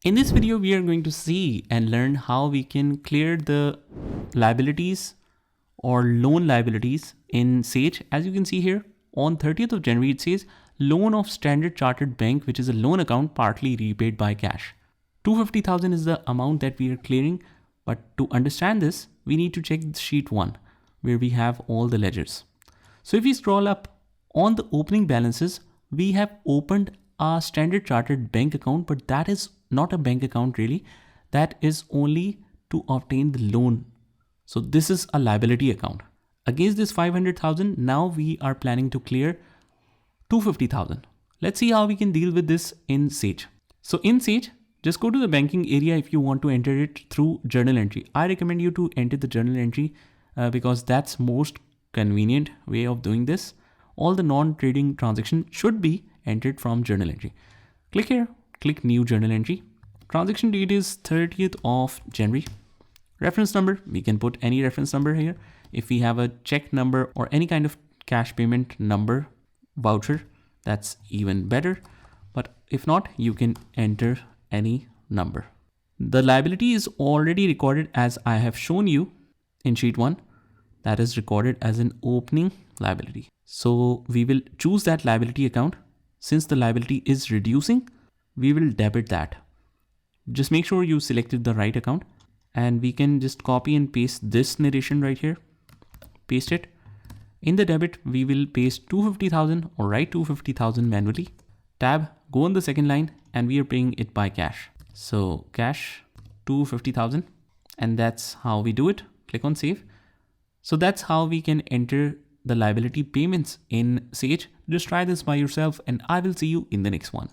In this video, we are going to see and learn how we can clear the liabilities or loan liabilities in Sage. As you can see here, on 30th of January, it says loan of Standard Chartered Bank, which is a loan account partly repaid by cash. 250,000 is the amount that we are clearing. But to understand this, we need to check sheet 1, where we have all the ledgers. So if we scroll up on the opening balances, we have opened a Standard Chartered bank account, but that is not a bank account really. That is only to obtain the loan. So this is a liability account. Against this 500,000, now we are planning to clear 250,000. Let's see how we can deal with this in Sage. So in Sage, just go to the banking area if you want to enter it through journal entry. I recommend you to enter the journal entry because that's most convenient way of doing this. All the non-trading transactions should be entered from journal entry. Click here, click new journal entry. Transaction date is 30th of January. Reference number, we can put any reference number here. If we have a check number or any kind of cash payment number voucher, that's even better. But if not, you can enter any number. The liability is already recorded as I have shown you in sheet 1. That is recorded as an opening liability. So we will choose that liability account. Since the liability is reducing, we will debit that. Just make sure you selected the right account, and we can just copy and paste this narration right here. Paste it. In the debit, we will paste 250,000 or write 250,000 manually. Tab, go on the second line, and we are paying it by cash. So cash 250,000, and that's how we do it. Click on save. So that's how we can enter the liability payments in Sage. Just try this by yourself, and I will see you in the next one.